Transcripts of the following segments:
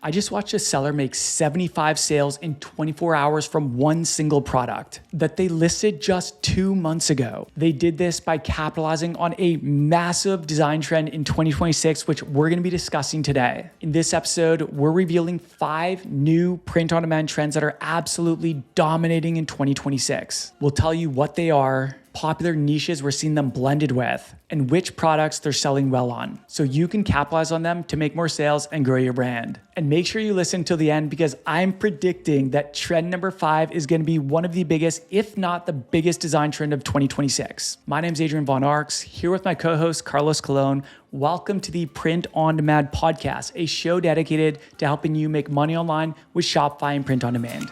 I just watched a seller make 75 sales in 24 hours from one single product that they listed just 2 months ago. They did this by capitalizing on a massive design trend in 2026, which we're going to be discussing today. In this episode, we're revealing 5 new print-on-demand trends that are absolutely dominating in 2026. We'll tell you what they are, popular niches we're seeing them blended with, and which products they're selling well on, so you can capitalize on them to make more sales and grow your brand. And make sure you listen till the end, because I'm predicting that trend number 5 is going to be one of the biggest, if not the biggest design trend of 2026. My name's Adrian Von Arx, here with my co-host Carlos Colon. Welcome to the Print on Demand podcast, a show dedicated to helping you make money online with Shopify and print on demand.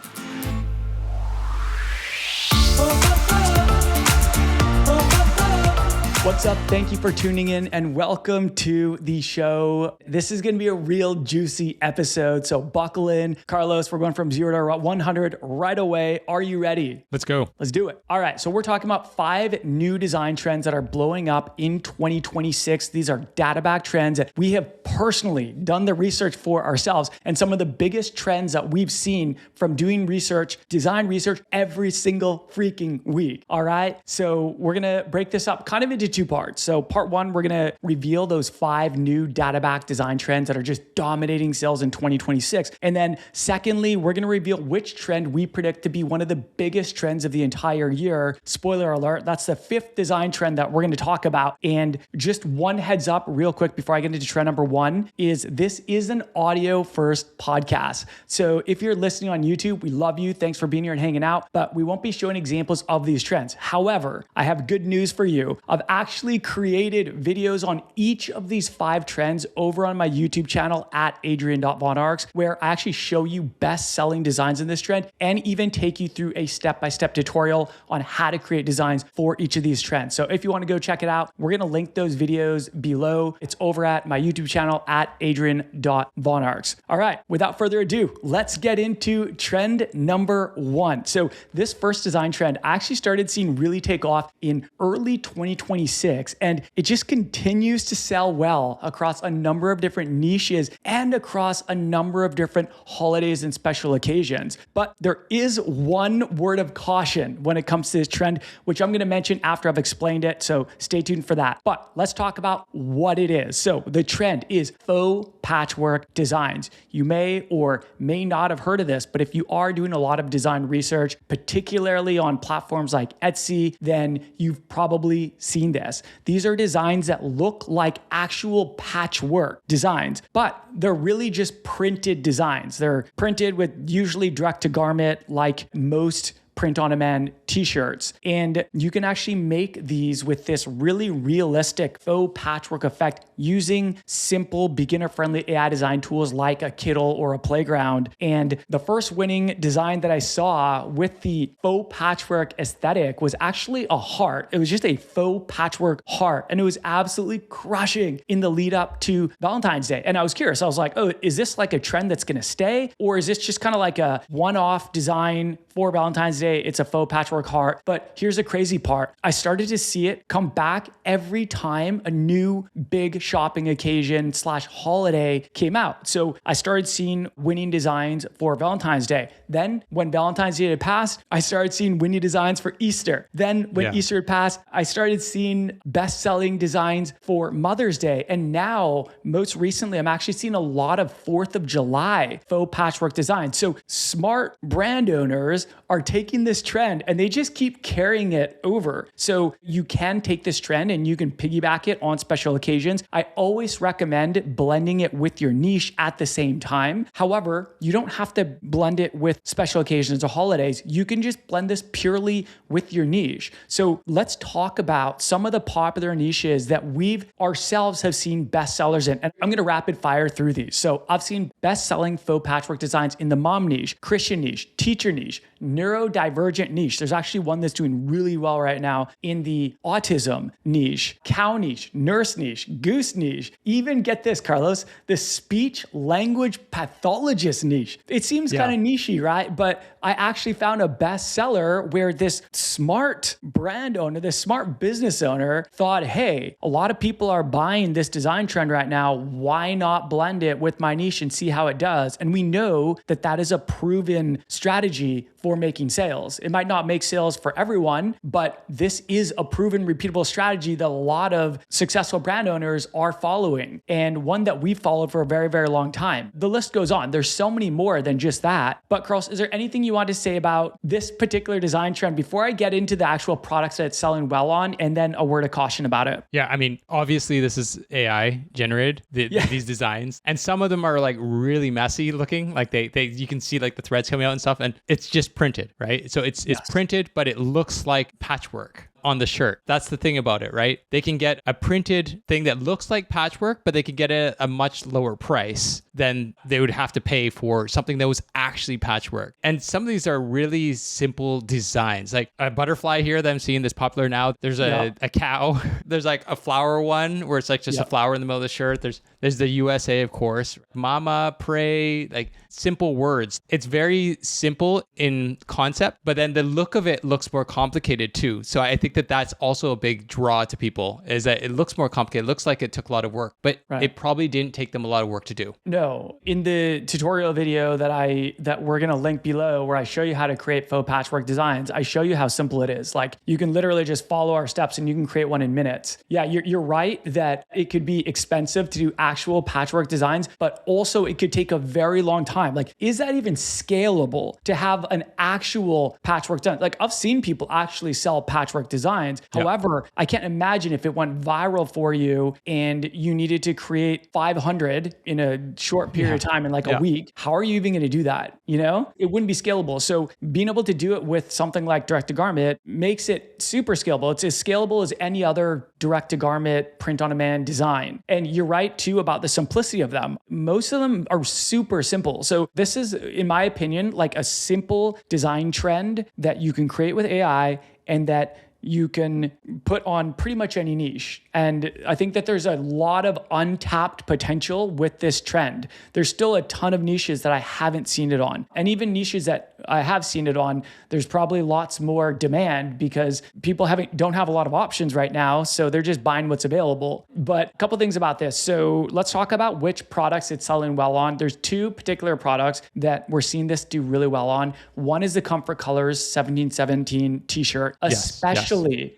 What's up? Thank you for tuning in and welcome to the show. This is going to be a real juicy episode, so buckle in. Carlos, we're going from 0 to 100 right away. Are you ready? Let's go. Let's do it. All right, so we're talking about 5 new design trends that are blowing up in 2026. These are data-backed trends that we have personally done the research for ourselves, and some of the biggest trends that we've seen from doing research, design research every single freaking week. All right, so we're going to break this up kind of into 2 parts. So part 1, we're going to reveal those 5 new data-backed design trends that are just dominating sales in 2026. And then secondly, we're going to reveal which trend we predict to be one of the biggest trends of the entire year. Spoiler alert, that's the 5th design trend that we're going to talk about. And just one heads up real quick before I get into trend number 1 is this is an audio first podcast. So if you're listening on YouTube, we love you. Thanks for being here and hanging out, but we won't be showing examples of these trends. However, I have good news for you. I've actually created videos on each of these 5 trends over on my YouTube channel at adrian.vonarx, where I actually show you best-selling designs in this trend and even take you through a step-by-step tutorial on how to create designs for each of these trends. So if you want to go check it out, we're going to link those videos below. It's over at my YouTube channel at adrian.vonarx. All right, without further ado, let's get into trend number 1. So this first design trend I actually started seeing really take off in early 2026. And it just continues to sell well across a number of different niches and across a number of different holidays and special occasions. But there is one word of caution when it comes to this trend, which I'm going to mention after I've explained it. So stay tuned for that. But let's talk about what it is. So the trend is faux patchwork designs. You may or may not have heard of this, but if you are doing a lot of design research, particularly on platforms like Etsy, then you've probably seen this. These are designs that look like actual patchwork designs, but they're really just printed designs. They're printed with usually direct to garment, like most print-on-demand t-shirts. And you can actually make these with this really realistic faux patchwork effect using simple beginner-friendly AI design tools like a Kittl or a Playground. And the first winning design that I saw with the faux patchwork aesthetic was actually a heart. It was just a faux patchwork heart. And it was absolutely crushing in the lead up to Valentine's Day. And I was curious. I was like, oh, is this like a trend that's going to stay? Or is this just kind of like a one-off design for Valentine's Day? It's a faux patchwork heart. But here's the crazy part. I started to see it come back every time a new big shopping occasion / holiday came out. So I started seeing winning designs for Valentine's Day. Then when Valentine's Day had passed, I started seeing winning designs for Easter. Then when Easter had passed, I started seeing best-selling designs for Mother's Day. And now, most recently, I'm actually seeing a lot of 4th of July faux patchwork designs. So smart brand owners are taking this trend and they just keep carrying it over. So you can take this trend and you can piggyback it on special occasions. I always recommend blending it with your niche at the same time. However, you don't have to blend it with special occasions or holidays. You can just blend this purely with your niche. So let's talk about some of the popular niches that we've ourselves have seen bestsellers in. And I'm going to rapid fire through these. So I've seen best-selling faux patchwork designs in the mom niche, Christian niche, teacher niche, neurodivergent divergent niche. There's actually one that's doing really well right now in the autism niche, cow niche, nurse niche, goose niche, even get this, Carlos, the speech language pathologist niche. It seems kind of nichey, right? But I actually found a bestseller where this smart brand owner, this smart business owner thought, hey, a lot of people are buying this design trend right now. Why not blend it with my niche and see how it does? And we know that that is a proven strategy for making sales. It might not make sales for everyone, but this is a proven repeatable strategy that a lot of successful brand owners are following, and one that we've followed for a very, very long time. The list goes on. There's so many more than just that. But Carlos, is there anything you want to say about this particular design trend before I get into the actual products that it's selling well on, and then a word of caution about it? Yeah, I mean, obviously this is AI generated, these designs, and some of them are like really messy looking. Like they you can see like the threads coming out and stuff, and it's just printed, right? So it's printed, but it looks like patchwork on the shirt. That's the thing about it, right? They can get a printed thing that looks like patchwork, but they could get it at a much lower price than they would have to pay for something that was actually patchwork. And some of these are really simple designs, like a butterfly here that I'm seeing that's popular now. There's a cow. There's like a flower one where it's like just a flower in the middle of the shirt. There's the USA, of course. Mama, pray, like simple words. It's very simple in concept, but then the look of it looks more complicated too. So I think that that's also a big draw to people, is that it looks more complicated. It looks like it took a lot of work, but it probably didn't take them a lot of work to do. No, in the tutorial video that we're going to link below, where I show you how to create faux patchwork designs, I show you how simple it is. Like you can literally just follow our steps and you can create one in minutes. Yeah, you're right that it could be expensive to do actual patchwork designs, but also it could take a very long time. Like, is that even scalable to have an actual patchwork done? Like I've seen people actually sell patchwork designs. However, I can't imagine if it went viral for you and you needed to create 500 in a short period of time in like a week. How are you even going to do that? You know, it wouldn't be scalable. So being able to do it with something like direct to garment makes it super scalable. It's as scalable as any other direct to garment print on demand design. And you're right too about the simplicity of them. Most of them are super simple. So this is, in my opinion, like a simple design trend that you can create with AI and that you can put on pretty much any niche. And I think that there's a lot of untapped potential with this trend. There's still a ton of niches that I haven't seen it on. And even niches that I have seen it on, there's probably lots more demand because people don't have a lot of options right now. So they're just buying what's available. But a couple things about this. So let's talk about which products it's selling well on. There's two particular products that we're seeing this do really well on. One is the Comfort Colors 1717 t-shirt, especially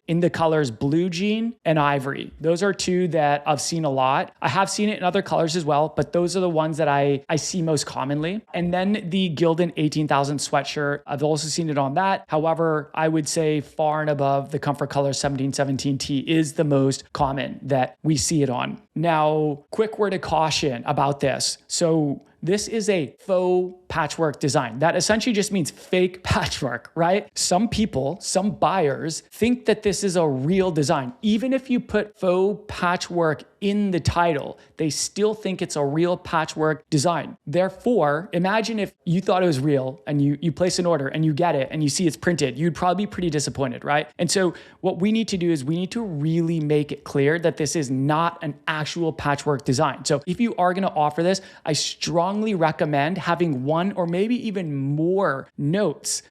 in the colors blue jean and ivory. Those are two that I've seen a lot. I have seen it in other colors as well, but those are the ones that I see most commonly. And then the Gildan 18,000 sweatshirt, I've also seen it on that. However, I would say far and above the Comfort Color 1717T is the most common that we see it on. Now, quick word of caution about this. So this is a faux patchwork design. That essentially just means fake patchwork, right? Some people, some buyers think that this is a real design. Even if you put faux patchwork in the title, they still think it's a real patchwork design. Therefore, imagine if you thought it was real and you place an order and you get it and you see it's printed, you'd probably be pretty disappointed, right? And so what we need to do is we need to really make it clear that this is not an actual patchwork design. So if you are going to offer this, I strongly recommend having one or maybe even more notes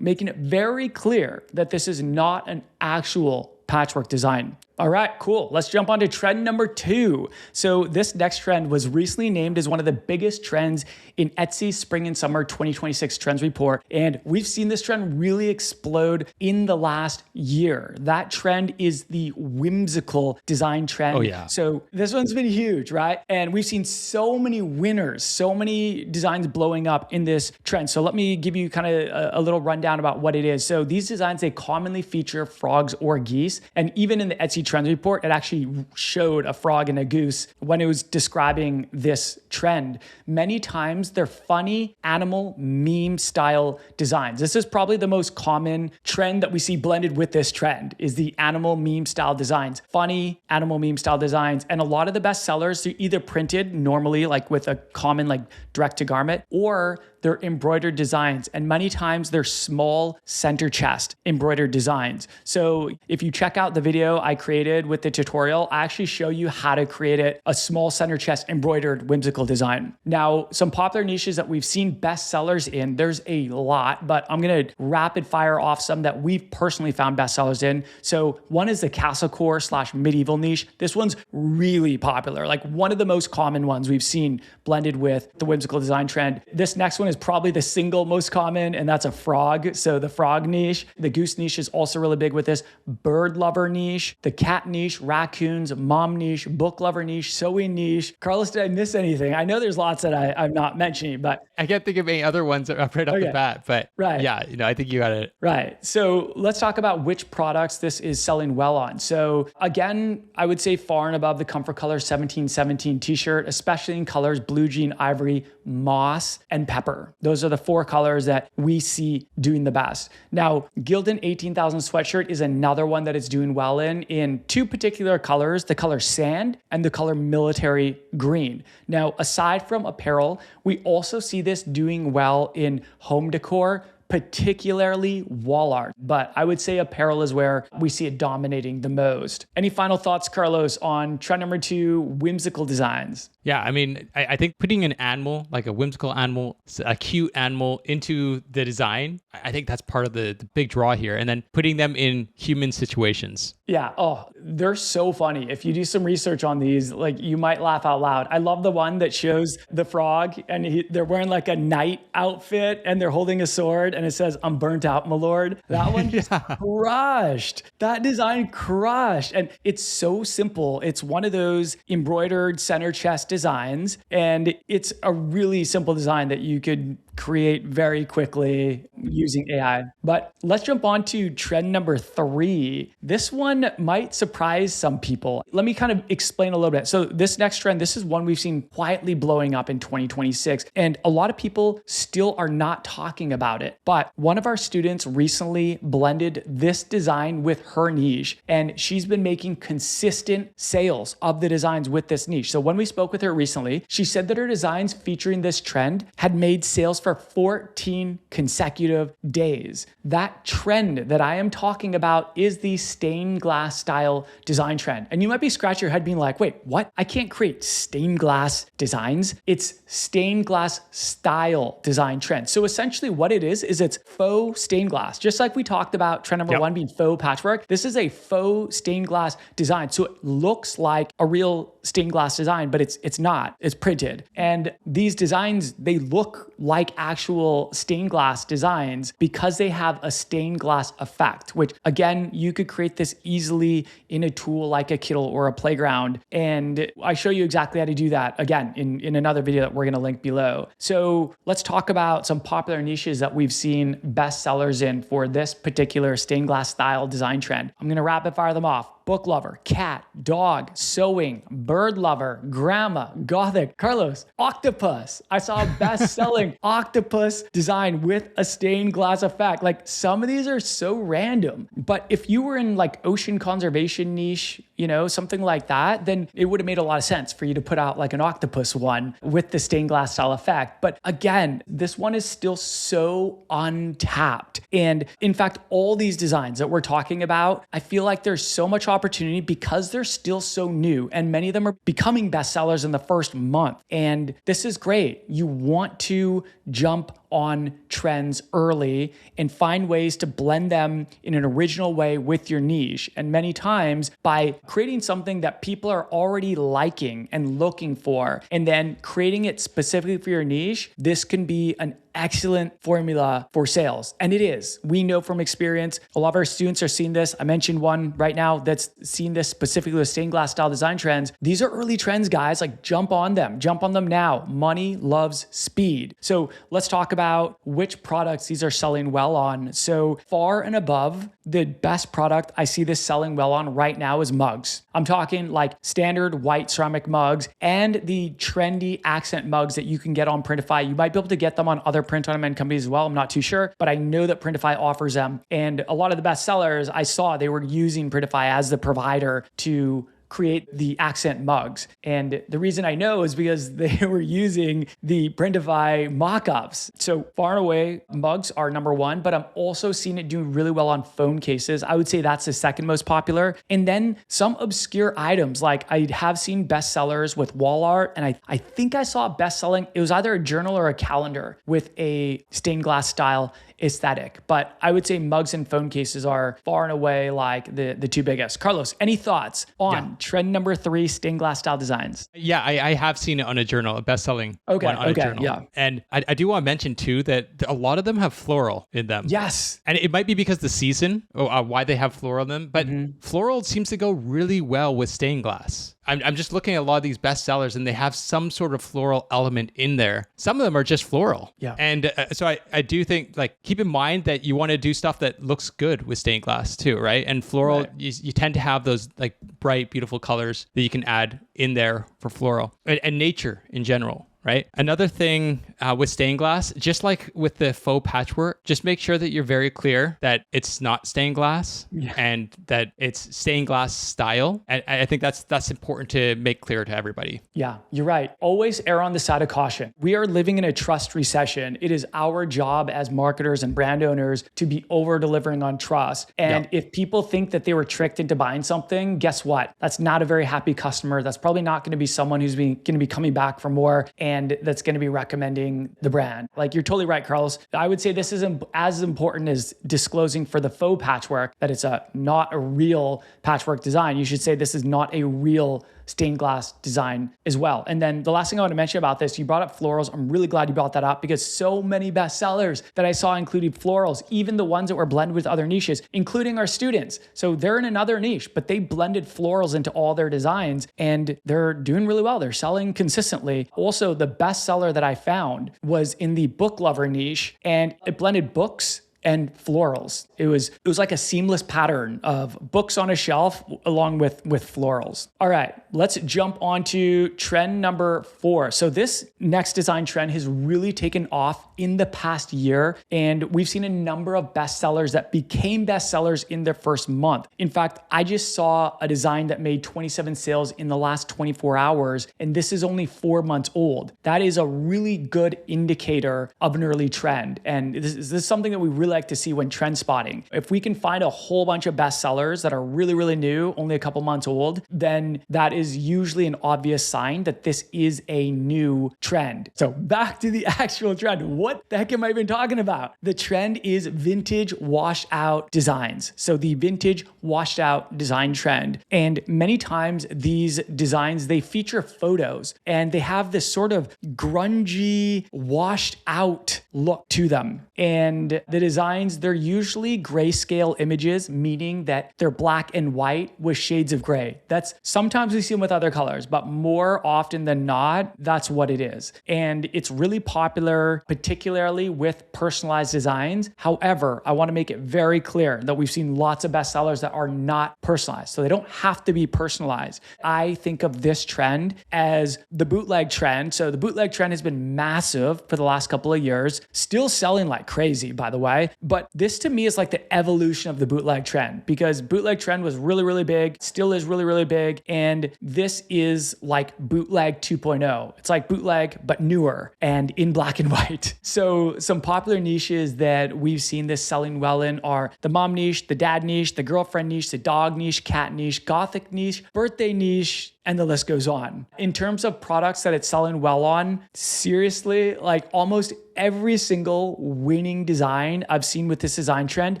making it very clear that this is not an actual patchwork design. All right, cool. Let's jump on to trend number 2. So this next trend was recently named as one of the biggest trends in Etsy's Spring and Summer 2026 Trends Report. And we've seen this trend really explode in the last year. That trend is the whimsical design trend. Oh, yeah. So this one's been huge, right? And we've seen so many winners, so many designs blowing up in this trend. So let me give you kind of a little rundown about what it is. So these designs, they commonly feature frogs or geese. And even in the Etsy fancy trends report, it actually showed a frog and a goose when it was describing this trend. Many times they're funny animal meme style designs. This is probably the most common trend that we see blended with this trend is the animal meme style designs. Funny animal meme style designs. And a lot of the best sellers are either printed normally like with a common like direct to garment, or they're embroidered designs. And many times they're small center chest embroidered designs. So if you check out the video I created with the tutorial, I actually show you how to create a small center chest embroidered whimsical design. Now, some popular niches that we've seen best sellers in, there's a lot, but I'm gonna rapid fire off some that we've personally found best sellers in. So one is the castle core / medieval niche. This one's really popular, like one of the most common ones we've seen blended with the whimsical design trend. This next one is probably the single most common, and that's a frog. So the frog niche. The goose niche is also really big with this. Bird lover niche, the cat niche, raccoons, mom niche, book lover niche, sewing niche. Carlos, did I miss anything? I know there's lots that I'm not mentioning, but I can't think of any other ones right off the bat, but yeah, I think you got it. Right. So let's talk about which products this is selling well on. So again, I would say far and above the Comfort Color 1717 t-shirt, especially in colors blue jean, ivory, moss, and pepper. Those are the 4 colors that we see doing the best. Now, Gildan 18,000 sweatshirt is another one that is doing well in 2 particular colors, the color sand and the color military green. Now, aside from apparel, we also see this doing well in home decor, particularly wall art, but I would say apparel is where we see it dominating the most. Any final thoughts, Carlos, on trend number 2, whimsical designs? Yeah, I mean, I think putting an animal, like a whimsical animal, a cute animal into the design, I think that's part of the big draw here. And then putting them in human situations. Yeah. Oh, they're so funny. If you do some research on these, like you might laugh out loud. I love the one that shows the frog and they're wearing like a knight outfit and they're holding a sword and it says, "I'm burnt out, my lord." That one just crushed. That design crushed. And it's so simple. It's one of those embroidered center chest designs. And it's a really simple design that you could create very quickly using AI. But let's jump on to trend number 3. This one might surprise some people. Let me kind of explain a little bit. So this next trend, this is one we've seen quietly blowing up in 2026. And a lot of people still are not talking about it. But one of our students recently blended this design with her niche. And she's been making consistent sales of the designs with this niche. So when we spoke with her recently, she said that her designs featuring this trend had made sales for 14 consecutive days. That trend that I am talking about is the stained glass style design trend. And you might be scratching your head being like, wait, what? I can't create stained glass designs. It's stained glass style design trend. So essentially what it is it's faux stained glass. Just like we talked about trend number 1 being faux patchwork, this is a faux stained glass design. So it looks like a real stained glass design, but it's not. It's printed. And these designs, they look like actual stained glass designs because they have a stained glass effect, which again, you could create this easily in a tool like a Kittle or a Playground. And I show you exactly how to do that again in another video that we're going to link below. So let's talk about some popular niches that we've seen best sellers in for this particular stained glass style design trend. I'm going to rapid fire them off. Book lover, cat, dog, sewing, bird lover, grandma, gothic, Carlos, octopus. I saw a best-selling octopus design with a stained glass effect. Like some of these are so random, but if you were in like ocean conservation niche, something like that, then it would have made a lot of sense for you to put out like an octopus one with the stained glass style effect. But again, this one is still so untapped. And in fact, all these designs that we're talking about, I feel like there's so much opportunity because they're still so new and many of them are becoming bestsellers in the first month. And this is great. You want to jump on trends early and find ways to blend them in an original way with your niche. And many times by creating something that people are already liking and looking for, and then creating it specifically for your niche, this can be an excellent formula for sales. And it is. We know from experience, a lot of our students are seeing this. I mentioned one right now that's seen this specifically with stained glass style design trends. These are early trends, guys. Like jump on them now. Money loves speed. So let's talk about which products these are selling well on. So far and above, the best product I see this selling well on right now is mugs. I'm talking like standard white ceramic mugs and the trendy accent mugs that you can get on Printify. You might be able to get them on other print-on-demand companies as well. I'm not too sure, but I know that Printify offers them. And a lot of the best sellers I saw, they were using Printify as the provider to create the accent mugs. And the reason I know is because they were using the Printify mock-ups. So far and away, mugs are number one, but I'm also seeing it doing really well on phone cases. I would say that's the second most popular. And then some obscure items, like I have seen bestsellers with wall art, and I think I saw best-selling, it was either a journal or a calendar with a stained glass style aesthetic. But I would say mugs and phone cases are far and away like the two biggest. Carlos, any thoughts on trend number 3, stained glass style designs? Yeah, I have seen it on a journal, a best-selling one on a journal. Yeah. And I do want to mention too that a lot of them have floral in them. Yes. And it might be because the season, why they have floral in them, but floral seems to go really well with stained glass. I'm just looking at a lot of these bestsellers and they have some sort of floral element in there. Some of them are just floral. Yeah. And so I do think, like, keep in mind that you want to do stuff that looks good with stained glass too, right? And floral, you tend to have those like bright, beautiful colors that you can add in there for floral and nature in general. Right. Another thing with stained glass, just like with the faux patchwork, just make sure that you're very clear that it's not stained glass and that it's stained glass style. And I think that's important to make clear to everybody. Yeah, you're right. Always err on the side of caution. We are living in a trust recession. It is our job as marketers and brand owners to be over delivering on trust. And if people think that they were tricked into buying something, guess what? That's not a very happy customer. That's probably not going to be someone who's going to be coming back for more. And that's going to be recommending the brand. Like, you're totally right, Carlos. I would say this is as important as disclosing for the faux patchwork that it's not a real patchwork design. You should say this is not a real stained glass design as well. And then the last thing I want to mention about this, you brought up florals. I'm really glad you brought that up because so many bestsellers that I saw included florals, even the ones that were blended with other niches, including our students. So they're in another niche, but they blended florals into all their designs and they're doing really well. They're selling consistently. Also, the bestseller that I found was in the book lover niche and it blended books and florals. It was like a seamless pattern of books on a shelf along with florals. All right, let's jump on to trend number 4. So this next design trend has really taken off in the past year, and we've seen a number of bestsellers that became bestsellers in their first month. In fact, I just saw a design that made 27 sales in the last 24 hours, and this is only 4 months old. That is a really good indicator of an early trend, and this is something that we really like to see when trend spotting. If we can find a whole bunch of bestsellers that are really, really new, only a couple months old, then that is usually an obvious sign that this is a new trend. So back to the actual trend. What the heck am I even talking about? The trend is vintage washed out designs. So the vintage washed out design trend. And many times these designs, they feature photos and they have this sort of grungy, washed out look to them. And the designs, they're usually grayscale images, meaning that they're black and white with shades of gray. That's sometimes we see them with other colors, but more often than not, that's what it is. And it's really popular, particularly with personalized designs. However, I want to make it very clear that we've seen lots of bestsellers that are not personalized. So they don't have to be personalized. I think of this trend as the bootleg trend. So the bootleg trend has been massive for the last couple of years, still selling like crazy, by the way. But this to me is like the evolution of the bootleg trend, because bootleg trend was really, really big, still is really, really big. And this is like bootleg 2.0. It's like bootleg, but newer and in black and white. So some popular niches that we've seen this selling well in are the mom niche, the dad niche, the girlfriend niche, the dog niche, cat niche, gothic niche, birthday niche, and the list goes on. In terms of products that it's selling well on, seriously, like almost every single winning design I've seen with this design trend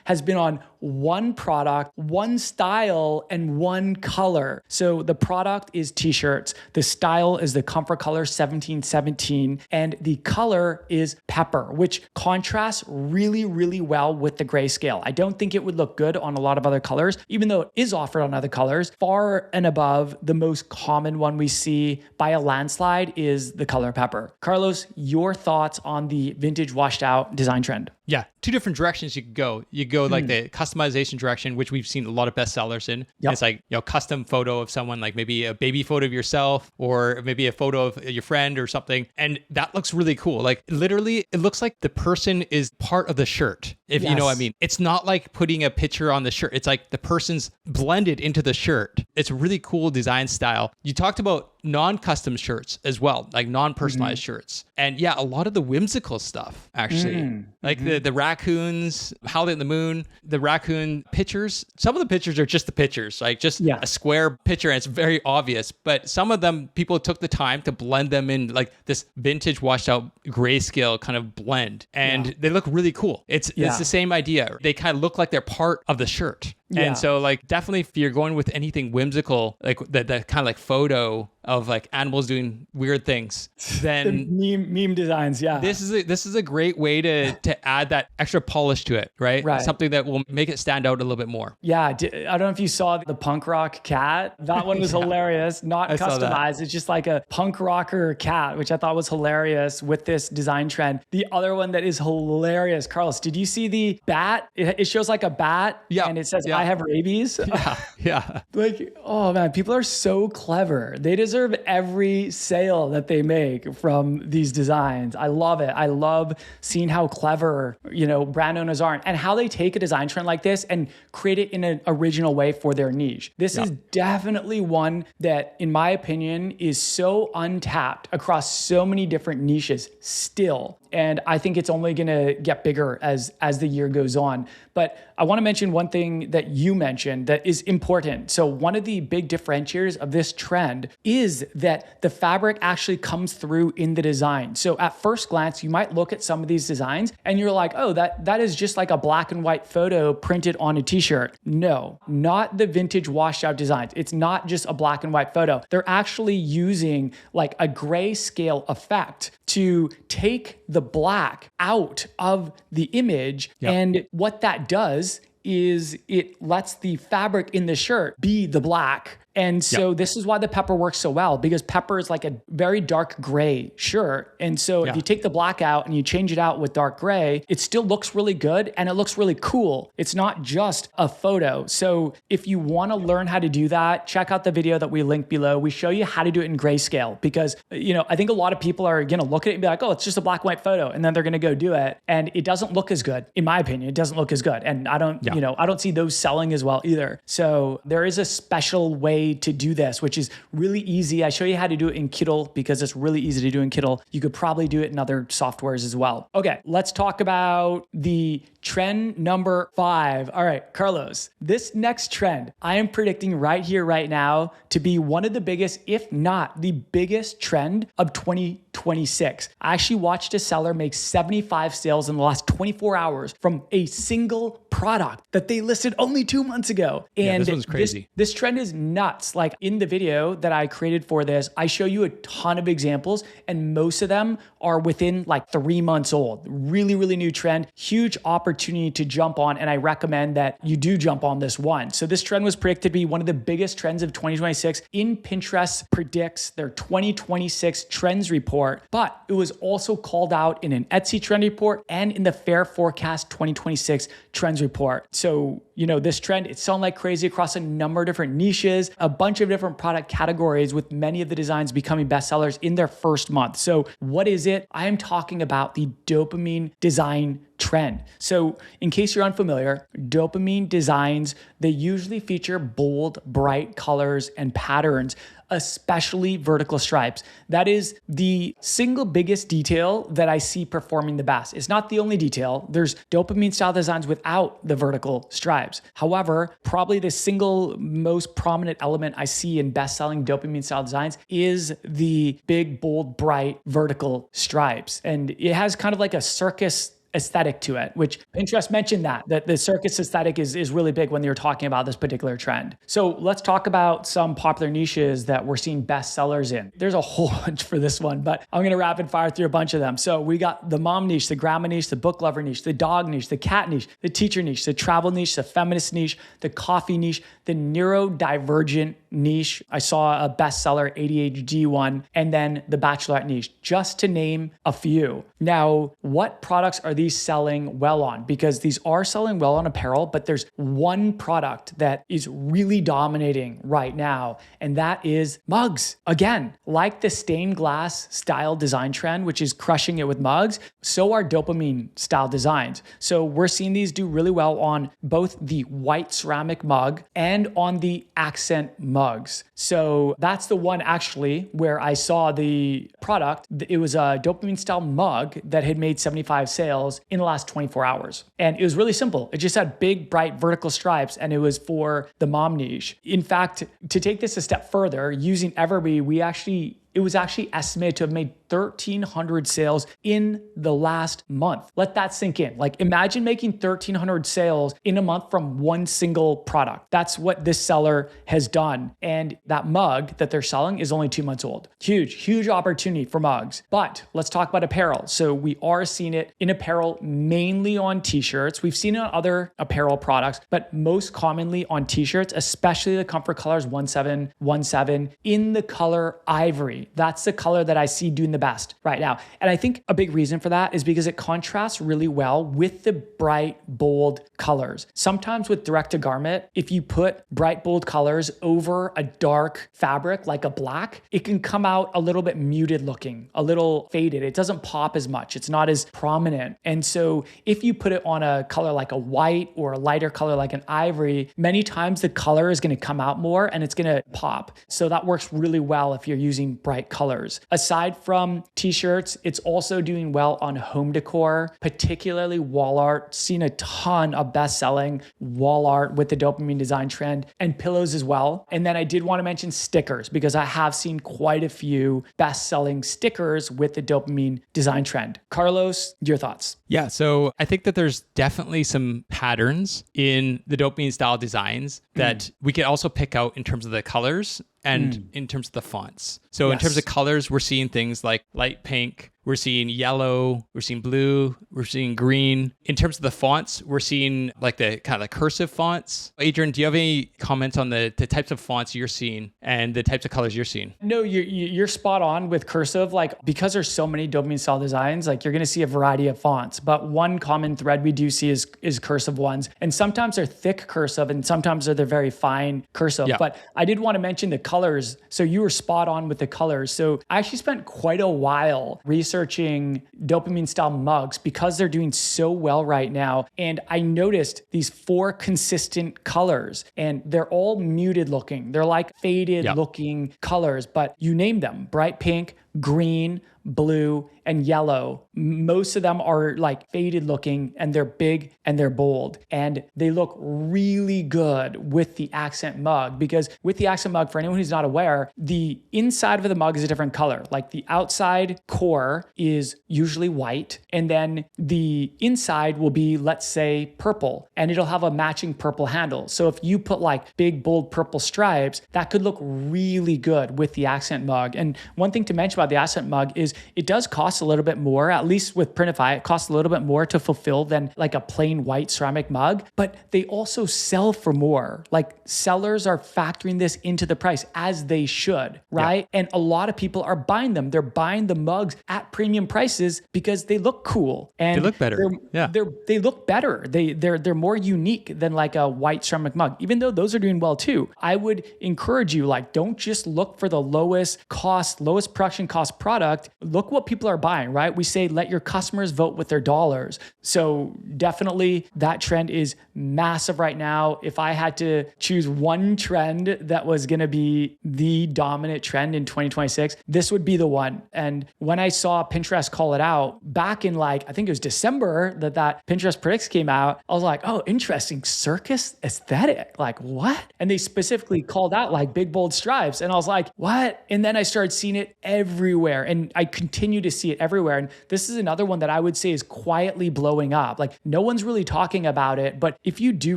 has been on one product, one style, and one color. So the product is t-shirts. The style is the Comfort Color 1717, and the color is pepper, which contrasts really, really well with the grayscale. I don't think it would look good on a lot of other colors, even though it is offered on other colors. Far and above, the most common one we see by a landslide is the color pepper. Carlos, your thoughts on the vintage washed out design trend? Yeah, two different directions you could go. You go like the customization direction, which we've seen a lot of bestsellers in. Yep. It's like, custom photo of someone, like maybe a baby photo of yourself or maybe a photo of your friend or something. And that looks really cool. Like literally, it looks like the person is part of the shirt, if you know what I mean. It's not like putting a picture on the shirt. It's like the person's blended into the shirt. It's a really cool design style. You talked about non-custom shirts as well, like non-personalized shirts. And yeah, a lot of the whimsical stuff, actually. Like the raccoons, Howling at the Moon, the raccoon pictures. Some of the pictures are just the pictures, like just a square picture, and it's very obvious. But some of them, people took the time to blend them in like this vintage washed out grayscale kind of blend. And they look really cool. It's the same idea. They kind of look like they're part of the shirt. And so like definitely if you're going with anything whimsical, like that kind of like photo of like animals doing weird things, then the meme designs, this is a great way to add that extra polish to it, right? Something that will make it stand out a little bit more. I don't know if you saw the punk rock cat. That one was hilarious. Not customized. It's just like a punk rocker cat, which I thought was hilarious with this design trend. The other one that is hilarious, Carlos, did you see the bat? It shows like a bat and it says, I have rabies. Like, oh man, people are so clever. They deserve every sale that they make from these designs. I love it. I love seeing how clever, brand owners are and how they take a design trend like this and create it in an original way for their niche. This is definitely one that, in my opinion, is so untapped across so many different niches still. And I think it's only going to get bigger as the year goes on. But I want to mention one thing that you mentioned that is important. So one of the big differentiators of this trend is that the fabric actually comes through in the design. So at first glance, you might look at some of these designs and you're like, oh, that is just like a black and white photo printed on a t-shirt. No, not the vintage washed out designs. It's not just a black and white photo. They're actually using like a grayscale effect to take the black out of the image. And what that does is it lets the fabric in the shirt be the black. And so this is why the pepper works so well, because pepper is like a very dark gray shirt. And so if you take the black out and you change it out with dark gray, it still looks really good and it looks really cool. It's not just a photo. So if you want to learn how to do that, check out the video that we link below. We show you how to do it in grayscale because, I think a lot of people are going to look at it and be like, oh, it's just a black and white photo. And then they're going to go do it. And it doesn't look as good. In my opinion, it doesn't look as good. And I don't, I don't see those selling as well either. So there is a special way to do this, which is really easy. I show you how to do it in Kittle because it's really easy to do in Kittle. You could probably do it in other softwares as well. Okay, let's talk about the trend number 5. All right, Carlos, this next trend, I am predicting right here, right now to be one of the biggest, if not the biggest trend of 2026. I actually watched a seller make 75 sales in the last 24 hours from a single product that they listed only 2 months ago. And this one's crazy. This trend is nuts. Like in the video that I created for this, I show you a ton of examples and most of them are within like 3 months old. Really, really new trend, huge opportunity to jump on. And I recommend that you do jump on this one. So this trend was predicted to be one of the biggest trends of 2026 in Pinterest predicts their 2026 trends report, but it was also called out in an Etsy trend report and in the Fair Forecast 2026 trends report. So, this trend, it's selling like crazy across a number of different niches, a bunch of different product categories with many of the designs becoming bestsellers in their first month. So what is it? I am talking about the dopamine design trend. So in case you're unfamiliar, dopamine designs, they usually feature bold, bright colors and patterns, especially vertical stripes. That is the single biggest detail that I see performing the best. It's not the only detail. There's dopamine style designs without the vertical stripes. However, probably the single most prominent element I see in best-selling dopamine style designs is the big, bold, bright vertical stripes. And it has kind of like a circus aesthetic to it, which Pinterest mentioned that the circus aesthetic is really big when they were talking about this particular trend. So let's talk about some popular niches that we're seeing bestsellers in. There's a whole bunch for this one, but I'm going to rapid fire through a bunch of them. So we got the mom niche, the grandma niche, the book lover niche, the dog niche, the cat niche, the teacher niche, the travel niche, the feminist niche, the coffee niche, the neurodivergent niche. I saw a bestseller ADHD one, and then the bachelorette niche, just to name a few. Now, what products are these selling well on? Because these are selling well on apparel, but there's one product that is really dominating right now, and that is mugs. Again, like the stained glass style design trend, which is crushing it with mugs, so are dopamine style designs. So we're seeing these do really well on both the white ceramic mug and on the accent mugs. So that's the one actually where I saw the product. It was a dopamine style mug that had made 75 sales in the last 24 hours. And it was really simple. It just had big, bright vertical stripes, and it was for the mom niche. In fact, to take this a step further, using Everbee, it was actually estimated to have made 1,300 sales in the last month. Let that sink in. Like, imagine making 1,300 sales in a month from one single product. That's what this seller has done. And that mug that they're selling is only 2 months old. Huge opportunity for mugs. But let's talk about apparel. So we are seeing it in apparel, mainly on t-shirts. We've seen it on other apparel products, but most commonly on t-shirts, especially the Comfort Colors 1717 in the color ivory. That's the color that I see doing the best right now. And I think a big reason for that is because it contrasts really well with the bright, bold colors. Sometimes with direct to garment, if you put bright, bold colors over a dark fabric like a black, it can come out a little bit muted looking, a little faded. It doesn't pop as much. It's not as prominent. And so if you put it on a color like a white or a lighter color like an ivory, many times the color is going to come out more and it's going to pop. So that works really well if you're using bright colors. Aside from t-shirts, it's also doing well on home decor, particularly wall art. Seen a ton of best-selling wall art with the dopamine design trend, and pillows as well. And then I did want to mention stickers because I have seen quite a few best-selling stickers with the dopamine design trend. Carlos, your thoughts? Yeah, so I think that there's definitely some patterns in the dopamine style designs that we could also pick out in terms of the colors and in terms of the fonts. So in terms of colors, we're seeing things like light pink, we're seeing yellow, we're seeing blue, we're seeing green. In terms of the fonts, we're seeing like the kind of the cursive fonts. Adrian, do you have any comments on the types of fonts you're seeing and the types of colors you're seeing? No, you're spot on with cursive. Like, because there's so many dopamine style designs, like you're going to see a variety of fonts, but one common thread we do see is cursive ones. And sometimes they're thick cursive and sometimes they're very fine cursive. Yeah. But I did want to mention the colors. So you were spot on with the colors. So I actually spent quite a while researching dopamine style mugs because they're doing so well right now. And I noticed these 4 consistent colors and they're all muted looking. They're like faded looking colors, but you name them: bright pink, green, blue, and yellow. Most of them are like faded looking and they're big and they're bold. And they look really good with the accent mug, because with the accent mug, for anyone who's not aware, the inside of the mug is a different color. Like the outside core is usually white, and then the inside will be, let's say, purple, and it'll have a matching purple handle. So if you put like big, bold purple stripes, that could look really good with the accent mug. And one thing to mention about the accent mug is it does cost a little bit more, at least with Printify, it costs a little bit more to fulfill than like a plain white ceramic mug, but they also sell for more. Like, sellers are factoring this into the price, as they should, right? Yeah. And a lot of people are buying them. They're buying the mugs at premium prices because they look cool and they look better. They look better. They're more unique than like a white ceramic mug, even though those are doing well too. I would encourage you, like, don't just look for the lowest production cost product. Look what people are buying, right? We say, let your customers vote with their dollars. So definitely that trend is massive right now. If I had to choose one trend that was going to be the dominant trend in 2026, this would be the one. And when I saw Pinterest call it out back in I think it was December that Pinterest Predicts came out, I was like, oh, interesting, circus aesthetic. Like, what? And they specifically called out like big, bold stripes. And I was like, what? And then I started seeing it everywhere everywhere. And I continue to see it everywhere. And this is another one that I would say is quietly blowing up. Like no one's really talking about it, but if you do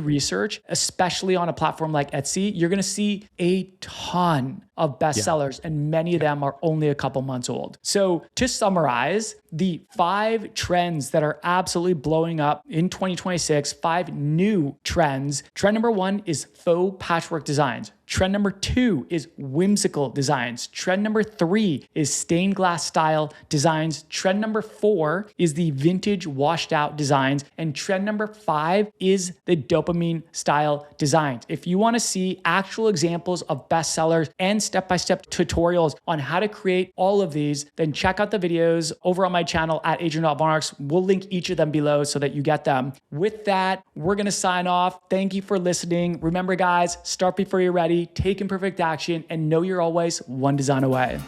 research, especially on a platform like Etsy, you're going to see a ton of bestsellers, and many of them are only a couple months old. So to summarize, the 5 trends that are absolutely blowing up in 2026, 5 new trends. Trend number 1 is faux patchwork designs. Trend number 2 is whimsical designs. Trend number 3 is stained glass style designs. Trend number 4 is the vintage washed out designs. And trend number 5 is the dopamine style designs. If you want to see actual examples of bestsellers and step-by-step tutorials on how to create all of these, then check out the videos over on my channel at Adrian.Varnox. We'll link each of them below so that you get them. With that, we're going to sign off. Thank you for listening. Remember, guys, start before you're ready, take imperfect action, and know you're always one design away.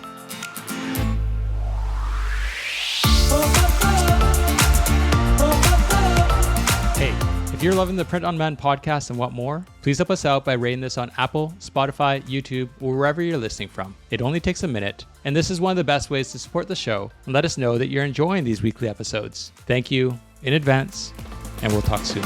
Hey, if you're loving the Print on Demand podcast and want more, please help us out by rating this on Apple, Spotify, YouTube, or wherever you're listening from. It only takes a minute, and this is one of the best ways to support the show and let us know that you're enjoying these weekly episodes. Thank you in advance, and we'll talk soon.